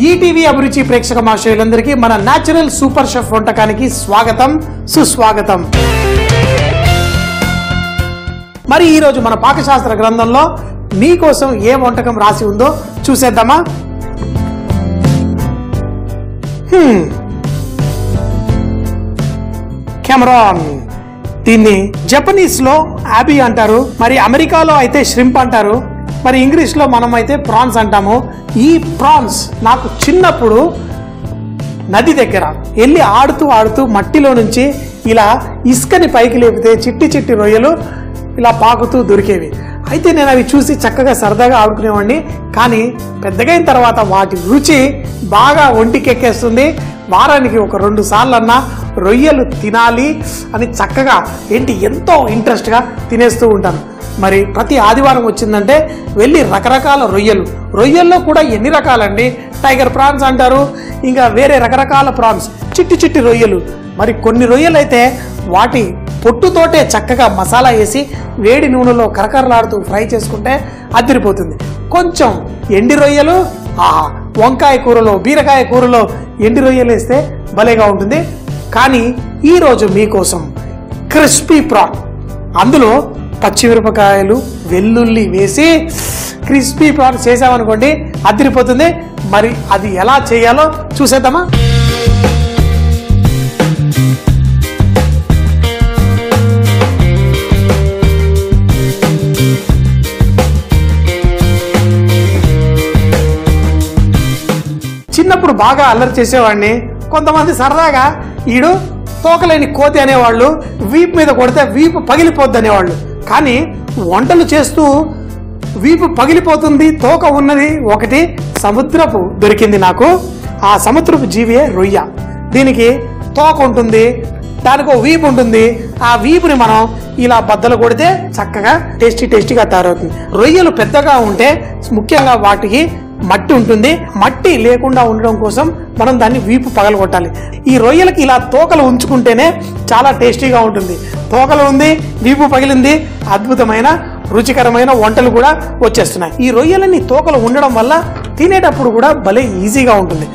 ETV అభిరుచి ప్రేక్షక మహాశయులందరికీ మన న్యాచురల్ సూపర్ షెఫ్ వంటకానికి స్వాగతం సుస్వాగతం. మరి ఈరోజు మన పాకశాస్త్ర గ్రంథంలో మీకోసం ఏ వంటకం రాసి ఉందో చూసేద్దామా? కెమరాన్. దీన్ని జపనీస్ లో యాబీ అంటారు, మరి అమెరికాలో అయితే ష్రింప్ అంటారు, మరి ఇంగ్లీష్ లో మనం అయితే ప్రాన్స్ అంటాము. ఈ ప్రాన్స్ నాకు చిన్నప్పుడు నది దగ్గర వెళ్ళి ఆడుతూ మట్టిలో నుంచి ఇలా ఇసుకని పైకి లేపితే చిట్టి చిట్టి రొయ్యలు ఇలా పాకుతూ దొరికేవి. అయితే నేను అవి చూసి చక్కగా సరదాగా ఆడుకునేవాడిని. కానీ పెద్దగైన తర్వాత వాటి రుచి బాగా ఒంటికెక్కేస్తుంది. వారానికి ఒక 2 సార్లన్నా రొయ్యలు తినాలి అని చక్కగా ఎంతో ఇంట్రెస్ట్గా తినేస్తూ ఉంటాను. మరి ప్రతి ఆదివారం వచ్చిందంటే వెళ్ళి రకరకాల రొయ్యల్లో కూడా ఎన్ని రకాలండి. టైగర్ ప్రాన్స్ అంటారు, ఇంకా వేరే రకరకాల ప్రాన్స్, చిట్టి రొయ్యలు. మరి కొన్ని రొయ్యలు అయితే వాటి పొట్టుతోటే చక్కగా మసాలా వేసి వేడి నూనెలో కరకరలాడుతూ ఫ్రై చేసుకుంటే అదిరిపోతుంది. కొంచెం ఎండి రొయ్యలు, వంకాయ కూరలో, బీరకాయ కూరలో ఎండి రొయ్యలు వేస్తే భలేగా ఉంటుంది. కానీ ఈరోజు మీకోసం క్రిస్పీ ప్రాన్, అందులో పచ్చిమిరపకాయలు వెల్లుల్లి వేసి క్రిస్పీ ప్రాన్ చేసామనుకోండి అదిరిపోతుంది. మరి అది ఎలా చేయాలో చూసేద్దామా? చిన్నప్పుడు బాగా అల్లరి చేసేవాడిని. కొంతమంది సరదాగా ఈడు తోకలేని కోతి అనేవాళ్ళు, వీపు మీద కొడితే వీపు పగిలిపోద్ది అనేవాళ్ళు. కానీ వంటలు చేస్తూ వీపు పగిలిపోతుంది తోక ఉన్నది ఒకటి సముద్రపు దొరికింది నాకు. ఆ సముద్రపు జీవియే రొయ్య. దీనికి తోక ఉంటుంది, దానికి ఒక వీపు ఉంటుంది. ఆ వీపుని మనం ఇలా బద్దలు కొడితే చక్కగా టేస్టీగా తయారవుతుంది. రొయ్యలు పెద్దగా ఉంటే ముఖ్యంగా వాటికి మట్టి ఉంటుంది. మట్టి లేకుండా ఉండడం కోసం మనం దాన్ని వీపు పగలగొట్టాలి. ఈ రొయ్యలకి ఇలా తోకలు ఉంచుకుంటేనే చాలా టేస్టీగా ఉంటుంది. తోకలు ఉంది, వీపు పగిలింది, అద్భుతమైన రుచికరమైన వంటలు కూడా వచ్చేస్తున్నాయి. ఈ రొయ్యలని తోకలు ఉండడం వల్ల తినేటప్పుడు కూడా భలే ఈజీగా ఉంటుంది.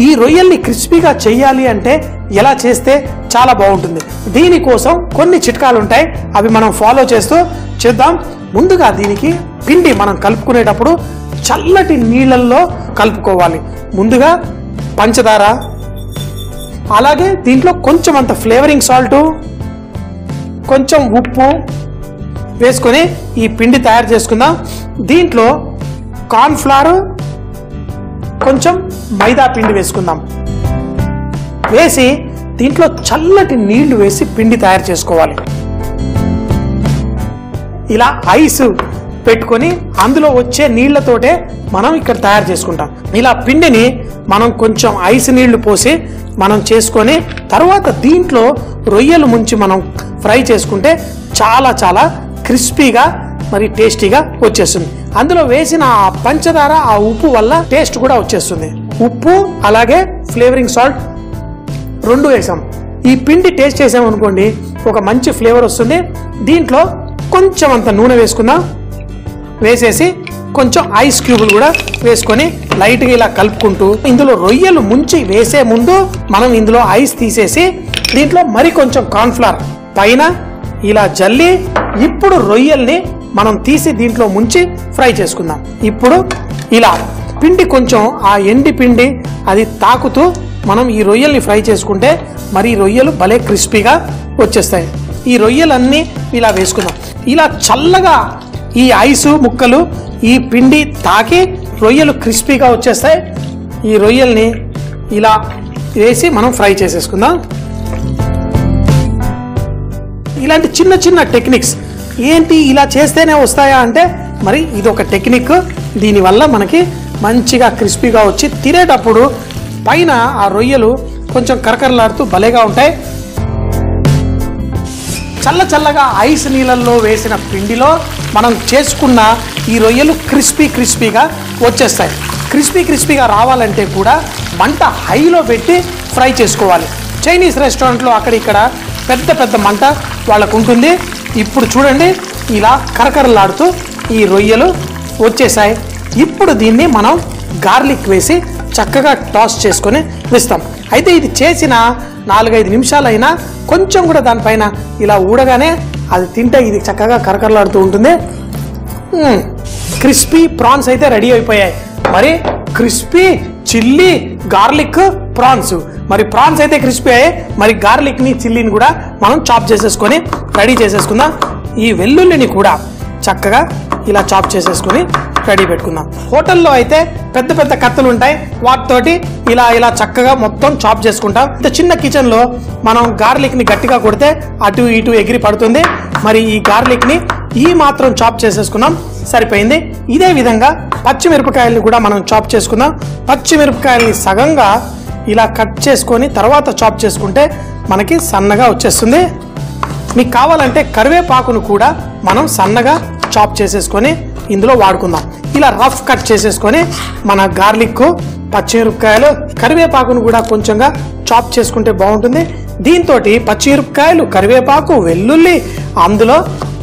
ఈ రొయ్యల్ని క్రిస్పీగా చెయ్యాలి అంటే ఎలా చేస్తే చాలా బాగుంటుంది. దీనికోసం కొన్ని చిట్కాలు ఉంటాయి, అవి మనం ఫాలో చేస్తూ చేద్దాం. ముందుగా దీనికి పిండి మనం కలుపుకునేటప్పుడు చల్లటి నీళ్ళల్లో కలుపుకోవాలి. ముందుగా పంచదార, అలాగే దీంట్లో కొంచెం అంత ఫ్లేవరింగ్ సాల్ట్, కొంచెం ఉప్పు వేసుకొని ఈ పిండి తయారు చేసుకుందాం. దీంట్లో కార్న్ఫ్లవర్, కొంచెం మైదా పిండి వేసుకుందాం. వేసి దీంట్లో చల్లటి నీళ్లు వేసి పిండి తయారు చేసుకోవాలి. ఇలా ఐస్ పెట్టుకొని అందులో వచ్చే నీళ్లతోటే మనం ఇక్కడ తయారు చేసుకుంటాం. ఇలా పిండిని మనం కొంచెం ఐస్ నీళ్లు పోసి మనం చేసుకొని తర్వాత దీంట్లో రొయ్యలు ముంచి మనం ఫ్రై చేసుకుంటే చాలా క్రిస్పీగా మరి టేస్టీగా వచ్చేస్తుంది. అందులో వేసిన ఆ పంచదార, ఆ ఉప్పు వల్ల టేస్ట్ కూడా వచ్చేస్తుంది. ఉప్పు అలాగే ఫ్లేవరింగ్ సాల్ట్ 2 వేసాం. ఈ పిండి టేస్ట్ చేసామనుకోండి ఒక మంచి ఫ్లేవర్ వస్తుంది. దీంట్లో కొంచెం అంత నూనె వేసుకుందాం. వేసేసి కొంచెం ఐస్ క్యూబులు కూడా వేసుకొని లైట్గా ఇలా కలుపుకుంటూ ఇందులో రొయ్యలు ముంచి వేసే ముందు మనం ఇందులో ఐస్ తీసేసి దీంట్లో మరి కొంచెం కార్న్ఫ్లవర్ పైన ఇలా జల్లి ఇప్పుడు రొయ్యల్ని మనం తీసి దీంట్లో ముంచి ఫ్రై చేసుకుందాం. ఇప్పుడు ఇలా పిండి కొంచెం ఆ ఎండి పిండి అది తాకుతూ మనం ఈ రొయ్యల్ని ఫ్రై చేసుకుంటే మరి రొయ్యలు భలే క్రిస్పీగా వచ్చేస్తాయి. ఈ రొయ్యలన్నీ ఇలా వేసుకుందాం. ఇలా చల్లగా ఈ ఐసు ముక్కలు ఈ పిండి తాకి రొయ్యలు క్రిస్పీగా వచ్చేస్తాయి. ఈ రొయ్యల్ని ఇలా వేసి మనం ఫ్రై చేసేసుకుందాం. ఇలాంటి చిన్న టెక్నిక్స్ ఏంటి ఇలా చేస్తేనే వస్తాయా అంటే మరి ఇది ఒక టెక్నిక్. దీనివల్ల మనకి మంచిగా క్రిస్పీగా వచ్చి తినేటప్పుడు పైన ఆ రొయ్యలు కొంచెం కరకరలాడుతూ భలేగా ఉంటాయి. చల్లగా ఐస్ నీళ్ళల్లో వేసిన పిండిలో మనం చేసుకున్న ఈ రొయ్యలు క్రిస్పీగా వచ్చేస్తాయి. క్రిస్పీగా రావాలంటే కూడా మంట హైలో పెట్టి ఫ్రై చేసుకోవాలి. చైనీస్ రెస్టారెంట్లో అక్కడిక్కడ పెద్ద మంట వాళ్ళకు ఉంటుంది. ఇప్పుడు చూడండి ఇలా కరకరలాడుతూ ఈ రొయ్యలు వచ్చేసాయి. ఇప్పుడు దీన్ని మనం గార్లిక్ వేసి చక్కగా టాస్ చేసుకొని వేస్తాం. అయితే ఇది చేసిన 4-5 నిమిషాలైనా కొంచెం కూడా దానిపైన ఇలా ఊడగానే అది తింటే ఇది చక్కగా కరకరలాడుతూ ఉంటుంది. క్రిస్పీ ప్రాన్స్ అయితే రెడీ అయిపోయాయి. మరి క్రిస్పీ చిల్లీ గార్లిక్ ప్రాన్స్, మరి ప్రాన్స్ అయితే క్రిస్పీ అయ్యాయి. మరి గార్లిక్ని చిల్లీని కూడా మనం చాప్ చేసేసుకొని రెడీ చేసేసుకుందాం. ఈ వెల్లుల్లిని కూడా చక్కగా ఇలా చాప్ చేసేసుకొని రెడీ పెట్టుకుందాం. హోటల్లో అయితే పెద్ద పెద్ద కత్తులు ఉంటాయి, వాటితోటి ఇలా ఇలా చక్కగా మొత్తం చాప్ చేసుకుంటాం. ఇంత చిన్న కిచెన్లో మనం గార్లిక్ని గట్టిగా కొడితే అటు ఇటు ఎగిరి పడుతుంది. మరి ఈ గార్లిక్ని ఈ మాత్రం చాప్ చేసేసుకున్నాం, సరిపోయింది. ఇదే విధంగా పచ్చిమిరపకాయల్ని కూడా మనం చాప్ చేసుకుందాం. పచ్చిమిరపకాయల్ని సగంగా ఇలా కట్ చేసుకొని తర్వాత చాప్ చేసుకుంటే మనకి సన్నగా వచ్చేస్తుంది. మీకు కావాలంటే కరివేపాకును కూడా మనం సన్నగా చాప్ చేసేసుకొని ఇందులో వాడుకుందాం. ఇలా రఫ్ కట్ చేసేసుకొని మన గార్లిక్, పచ్చిమిరపకాయలు, కరివేపాకును కూడా కొంచెంగా చాప్ చేసుకుంటే బాగుంటుంది. దీంతో పచ్చిమిరపకాయలు, కరివేపాకు, వెల్లుల్లి, అందులో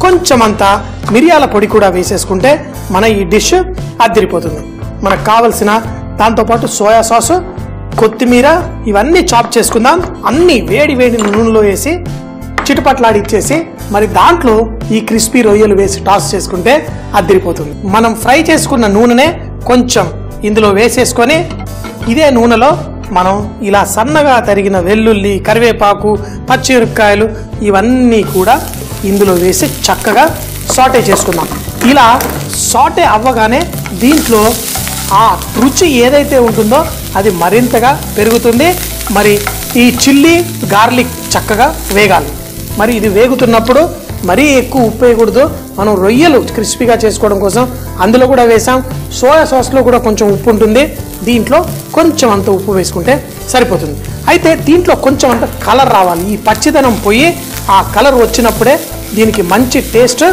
కొంచెం అంతా మిరియాల పొడి కూడా వేసేసుకుంటే మన ఈ డిష్ అదిరిపోతుంది. మనకు కావలసిన దాంతోపాటు సోయా సాసు, కొత్తిమీర ఇవన్నీ చాప్ చేసుకుందాం. అన్ని వేడి వేడి నూనెలో వేసి చిటపట్లాడిచ్చేసి మరి దాంట్లో ఈ క్రిస్పీ రొయ్యలు వేసి టాస్ చేసుకుంటే అదిరిపోతుంది. మనం ఫ్రై చేసుకున్న నూనెనే కొంచెం ఇందులో వేసేసుకొని ఇదే నూనెలో మనం ఇలా సన్నగా తరిగిన వెల్లుల్లి, కరివేపాకు, పచ్చిమిరపకాయలు ఇవన్నీ కూడా ఇందులో వేసి చక్కగా సాటే చేసుకుందాం. ఇలా సాటే అవ్వగానే దీంట్లో ఆ రుచి ఏదైతే ఉంటుందో అది మరింతగా పెరుగుతుంది. మరి ఈ చిల్లీ గార్లిక్ చక్కగా వేగాలి. మరి ఇది వేగుతున్నప్పుడు మరీ ఎక్కువ ఉప్పు వేయకూడదు. మనం రొయ్యలు క్రిస్పీగా చేసుకోవడం కోసం అందులో కూడా వేసాం. సోయా సాస్లో కూడా కొంచెం ఉప్పు ఉంటుంది, దీంట్లో కొంచెం అంత ఉప్పు వేసుకుంటే సరిపోతుంది. అయితే దీంట్లో కొంచెం అంత కలర్ రావాలి. ఈ పచ్చిదనం పోయి ఆ కలర్ వచ్చినప్పుడే దీనికి మంచి టేస్ట్.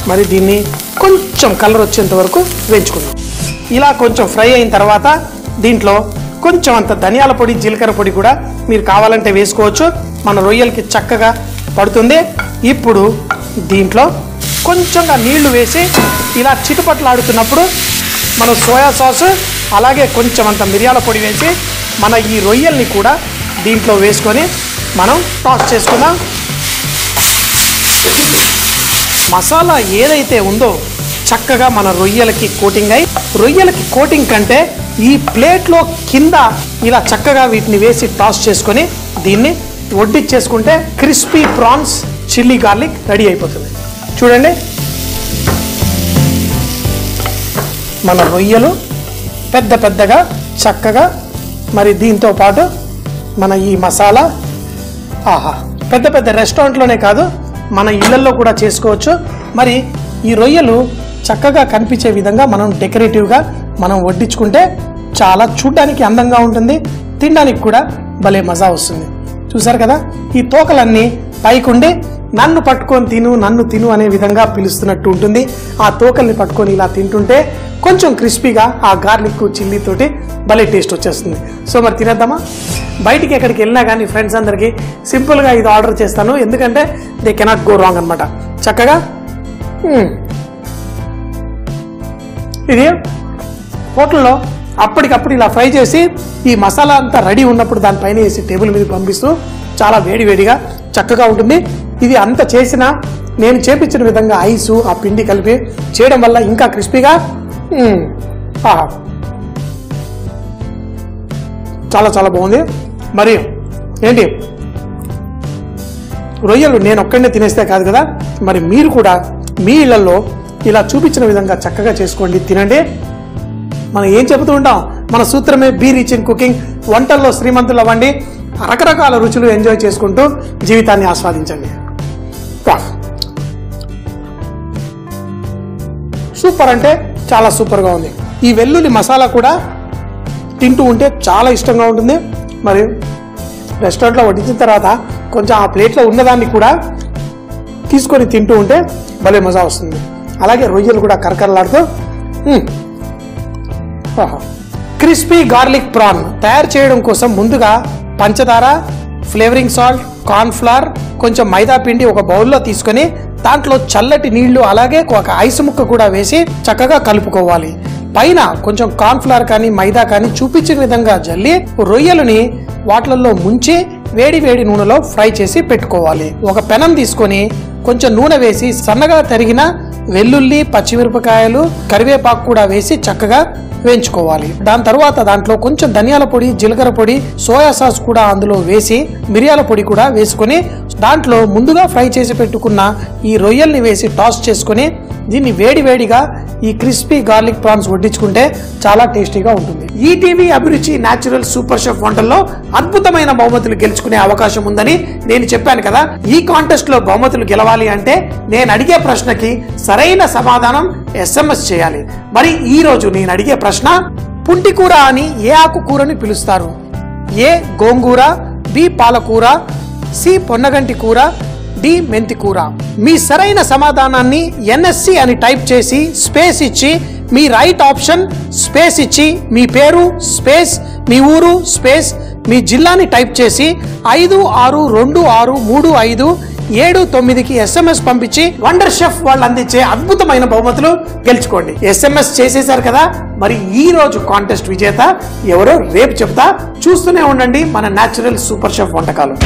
మరి దీన్ని కొంచెం కలర్ వచ్చేంత వరకు వేయించుకుందాం. ఇలా కొంచెం ఫ్రై అయిన తర్వాత దీంట్లో కొంచెం అంత ధనియాల పొడి, జీలకర్ర పొడి కూడా మీరు కావాలంటే వేసుకోవచ్చు. మన రొయ్యలకి చక్కగా పడుతుంది. ఇప్పుడు దీంట్లో కొంచెంగా నీళ్లు వేసి ఇలా చిటుపట్లాడుతున్నప్పుడు మనం సోయా సాస్ అలాగే కొంచెం అంత మిరియాల పొడి వేసి మన ఈ రొయ్యల్ని కూడా దీంట్లో వేసుకొని మనం టాస్ చేసుకుందాం. మసాలా ఏదైతే ఉందో చక్కగా మన రొయ్యలకి కోటింగ్ అయి, రొయ్యలకి కోటింగ్ కంటే ఈ ప్లేట్లో కింద ఇలా చక్కగా వీటిని వేసి టాస్ చేసుకొని దీన్ని వడ్డిచ్చేసుకుంటే crispy prawns chilli garlic ready అయిపోతుంది. చూడండి, మన రొయ్యలు పెద్ద పెద్దగా చక్కగా, మరి దీంతో పాటు మన ఈ మసాలా, ఆహా, పెద్ద పెద్ద రెస్టారెంట్లోనే కాదు మన ఇళ్లలో కూడా చేసుకోవచ్చు. మరి ఈ రొయ్యలు చక్కగా కనిపించే విధంగా మనం డెకరేటివ్గా మనం వడ్డించుకుంటే చాలా చూడడానికి అందంగా ఉంటుంది, తినడానికి కూడా భలే మజా వస్తుంది. చూసారు కదా, ఈ తోకలన్నీ పైకుండి నన్ను పట్టుకొని తిను, నన్ను తిను అనే విధంగా పిలుస్తున్నట్టు ఉంటుంది. ఆ తోకల్ని పట్టుకొని ఇలా తింటుంటే కొంచెం క్రిస్పీగా ఆ గార్లిక్ చిల్లీ తోటి భలే టేస్ట్ వచ్చేస్తుంది. సో మరి తినేద్దామా? బయటికి ఎక్కడికి వెళ్ళినా కానీ ఫ్రెండ్స్ అందరికీ సింపుల్గా ఇది ఆర్డర్ చేస్తాను, ఎందుకంటే దే కెనాట్ గో రాంగ్ అనమాట. చక్కగా ఇది హోటల్లో అప్పటికప్పుడు ఇలా ఫ్రై చేసి ఈ మసాలా అంతా రెడీ ఉన్నప్పుడు దానిపైన వేసి టేబుల్ మీద పంపిస్తూ చాలా వేడివేడిగా చక్కగా ఉంటుంది. ఇది అంత చేసినా నేను చేపించిన విధంగా ఐసు ఆ పిండి కలిపి చేయడం వల్ల ఇంకా క్రిస్పీగా చాలా చాలా బాగుంది. మరి ఏంటి, రొయ్యలు నేను ఒక్కడనే తినేస్తే కాదు కదా, మరి మీరు కూడా మీ ఇళ్లలో ఇలా చూపించిన విధంగా చక్కగా చేసుకోండి, తినండి. మనం ఏం చెబుతూ ఉంటాం, మన సూత్రమే బీ రిచ్ ఇన్ కుకింగ్. వంటల్లో శ్రీమంతులు అవ్వండి, రకరకాల రుచులు ఎంజాయ్ చేసుకుంటూ జీవితాన్ని ఆస్వాదించండి. సూపర్ అంటే చాలా సూపర్గా ఉంది. ఈ వెల్లుల్లి మసాలా కూడా తింటూ ఉంటే చాలా ఇష్టంగా ఉంటుంది. మరి రెస్టారెంట్లో వడ్డించిన తర్వాత కొంచెం ఆ ప్లేట్లో ఉన్నదాన్ని కూడా తీసుకొని తింటూ ఉంటే భలే మజా వస్తుంది. అలాగే రొయ్యలు కూడా కరకరలాడుతూ. క్రిస్పీ గార్లిక్ ప్రాన్ తయారు చేయడం కోసం ముందుగా పంచదార, ఫ్లేవరింగ్ సాల్ట్, కార్న్ ఫ్లవర్, కొంచెం మైదా పిండి ఒక బౌల్లో తీసుకొని దాంట్లో చల్లటి నీళ్లు అలాగే ఒక ఐసు ముక్క కూడా వేసి చక్కగా కలుపుకోవాలి. పైన కొంచెం కార్న్ఫ్లవర్ కానీ మైదా కానీ చూపించిన విధంగా జల్లి రొయ్యలని వాటిల్లో ముంచి వేడి వేడి నూనెలో ఫ్రై చేసి పెట్టుకోవాలి. ఒక పెనం తీసుకొని కొంచెం నూనె వేసి సన్నగా తరిగిన వెల్లుల్లి, పచ్చిమిరపకాయలు, కరివేపాకు కూడా వేసి చక్కగా వేయించుకోవాలి. దాని తర్వాత దాంట్లో కొంచెం ధనియాల పొడి, జీలకర్ర పొడి, సోయా సాస్ కూడా అందులో వేసి మిరియాల పొడి కూడా వేసుకొని దాంట్లో ముందుగా ఫ్రై చేసి పెట్టుకున్న ఈ రొయ్యల్ని వేసి టాస్ చేసుకుని దీన్ని వేడి వేడిగా ఈ క్రిస్పీ గార్లిక్ ప్రాన్స్ వడ్డించుకుంటే చాలా టేస్టీగా ఉంటుంది. ఈటీవీ అభిరుచి న్యాచురల్ సూపర్ షెఫ్ వంటల్లో అద్భుతమైన బహుమతులు గెలుచుకునే అవకాశం ఉందని నేను చెప్పాను కదా. ఈ కాంటెస్ట్ లో బహుమతులు గెలవాలి అంటే నేను అడిగే ప్రశ్నకి సరైన సమాధానం SMS చేయాలి. మరి ఈ రోజు నేను అడిగే ప్రశ్న, పుంటికూర అని ఏ ఆకుకూరని పిలుస్తారు? ఏ గోంగూర, బి పాలకూర, సి పొన్నగంటి కూర, డి మెంతి కూర. మీ సరైన సమాధానాన్ని NSC అని టైప్ చేసి స్పేస్ ఇచ్చి మీ రైట్ ఆప్షన్ స్పేస్ ఇచ్చి మీ పేరు స్పేస్ మీ ఊరు స్పేస్ మీ జిల్లాని టైప్ చేసి 56263579కి SMS పంపించి వండర్ షెఫ్ వాళ్ళు అందించే అద్భుతమైన బహుమతులు గెలుచుకోండి. SMS చేసేశారు కదా, మరి ఈ రోజు కాంటెస్ట్ విజేత ఎవరో రేపు చెప్తా. చూస్తూనే ఉండండి మన న్యాచురల్ సూపర్ షెఫ్ వంటకాలు.